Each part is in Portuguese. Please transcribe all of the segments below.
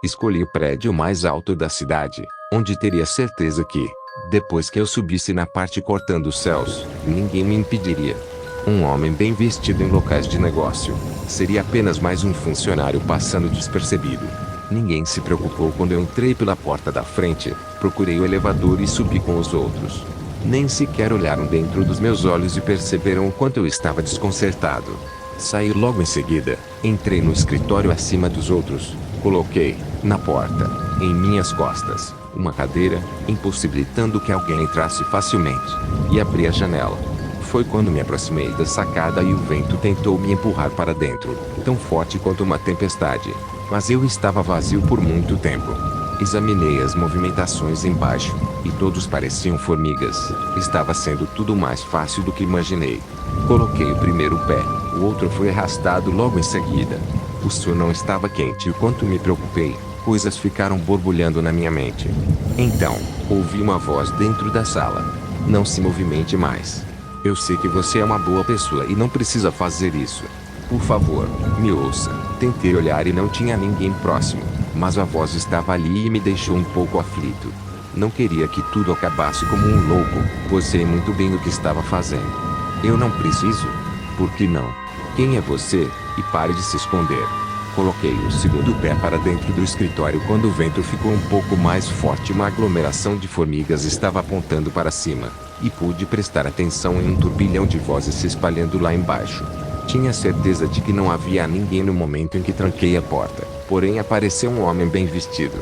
Escolhi o prédio mais alto da cidade, onde teria certeza que, depois que eu subisse na parte cortando os céus, ninguém me impediria. Um homem bem vestido em locais de negócio seria apenas mais um funcionário passando despercebido. Ninguém se preocupou quando eu entrei pela porta da frente, procurei o elevador e subi com os outros. Nem sequer olharam dentro dos meus olhos e perceberam o quanto eu estava desconcertado. Saí logo em seguida, entrei no escritório acima dos outros, coloquei, na porta, em minhas costas, uma cadeira, impossibilitando que alguém entrasse facilmente, e abri a janela. Foi quando me aproximei da sacada e o vento tentou me empurrar para dentro, tão forte quanto uma tempestade. Mas eu estava vazio por muito tempo. Examinei as movimentações embaixo, e todos pareciam formigas. Estava sendo tudo mais fácil do que imaginei. Coloquei o primeiro pé, o outro foi arrastado logo em seguida. O sol não estava quente e quanto me preocupei, coisas ficaram borbulhando na minha mente. Então, ouvi uma voz dentro da sala. Não se movimente mais. Eu sei que você é uma boa pessoa e não precisa fazer isso. Por favor, me ouça. Tentei olhar e não tinha ninguém próximo, mas a voz estava ali e me deixou um pouco aflito. Não queria que tudo acabasse como um louco, pois sei muito bem o que estava fazendo. Eu não preciso? Por que não? Quem é você? E pare de se esconder. Coloquei o segundo pé para dentro do escritório quando o vento ficou um pouco mais forte e uma aglomeração de formigas estava apontando para cima, e pude prestar atenção em um turbilhão de vozes se espalhando lá embaixo. Tinha certeza de que não havia ninguém no momento em que tranquei a porta, porém apareceu um homem bem vestido.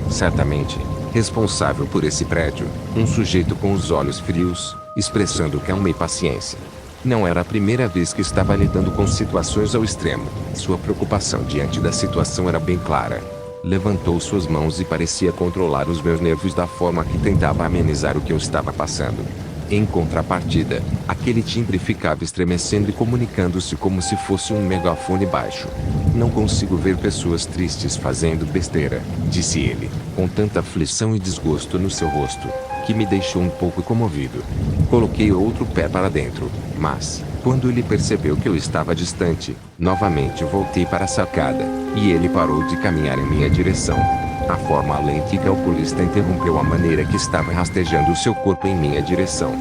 Certamente, responsável por esse prédio, um sujeito com os olhos frios, expressando calma e paciência. Não era a primeira vez que estava lidando com situações ao extremo. Sua preocupação diante da situação era bem clara. Levantou suas mãos e parecia controlar os meus nervos da forma que tentava amenizar o que eu estava passando. Em contrapartida, aquele timbre ficava estremecendo e comunicando-se como se fosse um megafone baixo. Não consigo ver pessoas tristes fazendo besteira, disse ele, com tanta aflição e desgosto no seu rosto, que me deixou um pouco comovido. Coloquei outro pé para dentro, mas, quando ele percebeu que eu estava distante, novamente voltei para a sacada, e ele parou de caminhar em minha direção. A forma lenta e calculista interrompeu a maneira que estava rastejando o seu corpo em minha direção.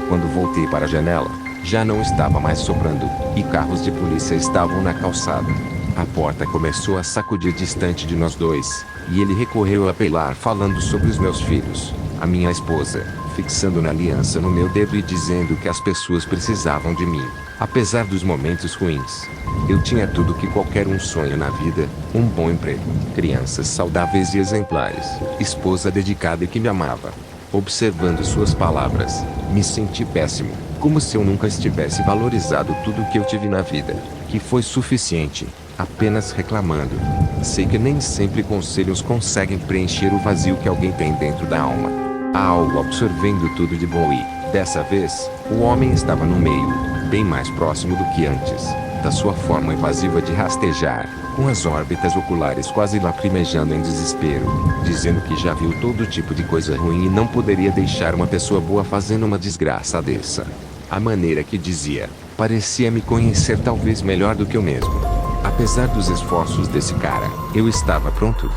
Quando voltei para a janela, já não estava mais soprando, e carros de polícia estavam na calçada. A porta começou a sacudir distante de nós dois, e ele recorreu a apelar falando sobre os meus filhos, a minha esposa, fixando na aliança no meu dedo e dizendo que as pessoas precisavam de mim, apesar dos momentos ruins. Eu tinha tudo que qualquer um sonha na vida, um bom emprego, crianças saudáveis e exemplares, esposa dedicada e que me amava. Observando suas palavras, me senti péssimo, como se eu nunca estivesse valorizado tudo o que eu tive na vida, que foi suficiente, apenas reclamando. Sei que nem sempre conselhos conseguem preencher o vazio que alguém tem dentro da alma. Há algo absorvendo tudo de bom e, dessa vez, o homem estava no meio, bem mais próximo do que antes, da sua forma evasiva de rastejar, com as órbitas oculares quase lacrimejando em desespero, dizendo que já viu todo tipo de coisa ruim e não poderia deixar uma pessoa boa fazendo uma desgraça dessa. A maneira que dizia, parecia me conhecer talvez melhor do que eu mesmo. Apesar dos esforços desse cara, eu estava pronto.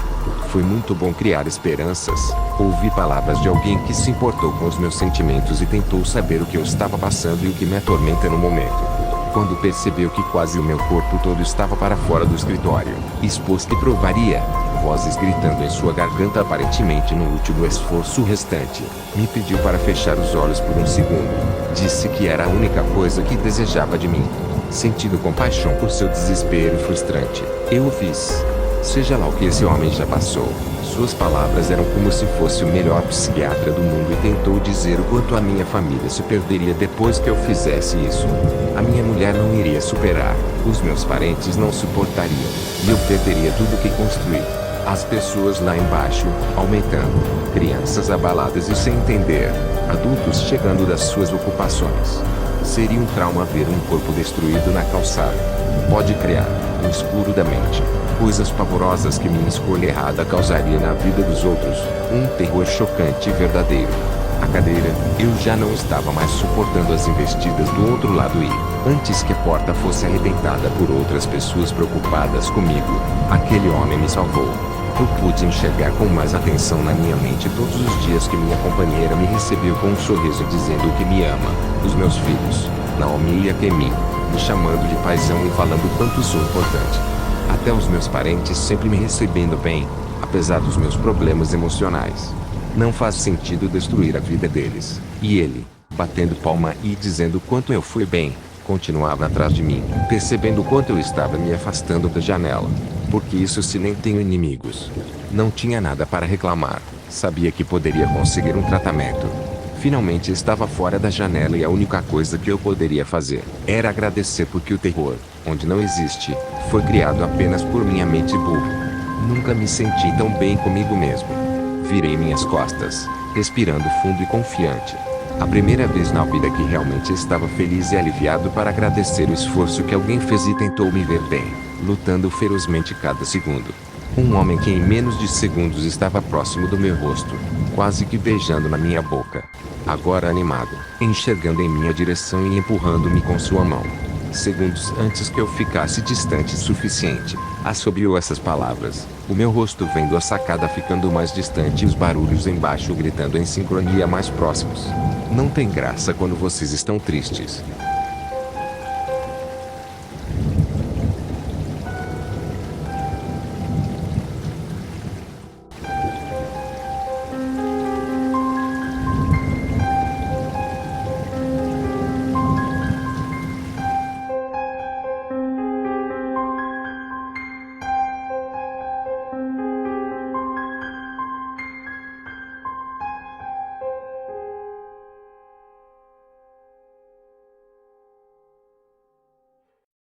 Foi muito bom criar esperanças. Ouvi palavras de alguém que se importou com os meus sentimentos e tentou saber o que eu estava passando e o que me atormenta no momento. Quando percebeu que quase o meu corpo todo estava para fora do escritório, expôs que provaria, vozes gritando em sua garganta aparentemente no último esforço restante, me pediu para fechar os olhos por um segundo. Disse que era a única coisa que desejava de mim. Sentindo compaixão por seu desespero frustrante, eu o fiz. Seja lá o que esse homem já passou, suas palavras eram como se fosse o melhor psiquiatra do mundo e tentou dizer o quanto a minha família se perderia depois que eu fizesse isso. A minha mulher não iria superar, os meus parentes não suportariam, e eu perderia tudo que construí. As pessoas lá embaixo, aumentando, crianças abaladas e sem entender, adultos chegando das suas ocupações. Seria um trauma ver um corpo destruído na calçada. Pode criar, no escuro da mente, coisas pavorosas que minha escolha errada causaria na vida dos outros, um terror chocante e verdadeiro. A cadeira, eu já não estava mais suportando as investidas do outro lado e, antes que a porta fosse arrebentada por outras pessoas preocupadas comigo, aquele homem me salvou. Eu pude enxergar com mais atenção na minha mente todos os dias que minha companheira me recebeu com um sorriso dizendo que me ama, os meus filhos, Naomi e Akemi, me chamando de paizão e falando quanto sou importante. Até os meus parentes sempre me recebendo bem, apesar dos meus problemas emocionais. Não faz sentido destruir a vida deles. E ele, batendo palma e dizendo quanto eu fui bem, continuava atrás de mim, percebendo quanto eu estava me afastando da janela. Porque isso se nem tenho inimigos. Não tinha nada para reclamar. Sabia que poderia conseguir um tratamento. Finalmente estava fora da janela e a única coisa que eu poderia fazer era agradecer porque o terror, onde não existe, foi criado apenas por minha mente burra. Nunca me senti tão bem comigo mesmo. Virei minhas costas, respirando fundo e confiante. A primeira vez na vida que realmente estava feliz e aliviado para agradecer o esforço que alguém fez e tentou me ver bem, lutando ferozmente cada segundo. Um homem que em menos de segundos estava próximo do meu rosto, quase que beijando na minha boca. Agora animado, enxergando em minha direção e empurrando-me com sua mão. Segundos antes que eu ficasse distante o suficiente, assobiou essas palavras, o meu rosto vendo a sacada ficando mais distante e os barulhos embaixo gritando em sincronia mais próximos. Não tem graça quando vocês estão tristes.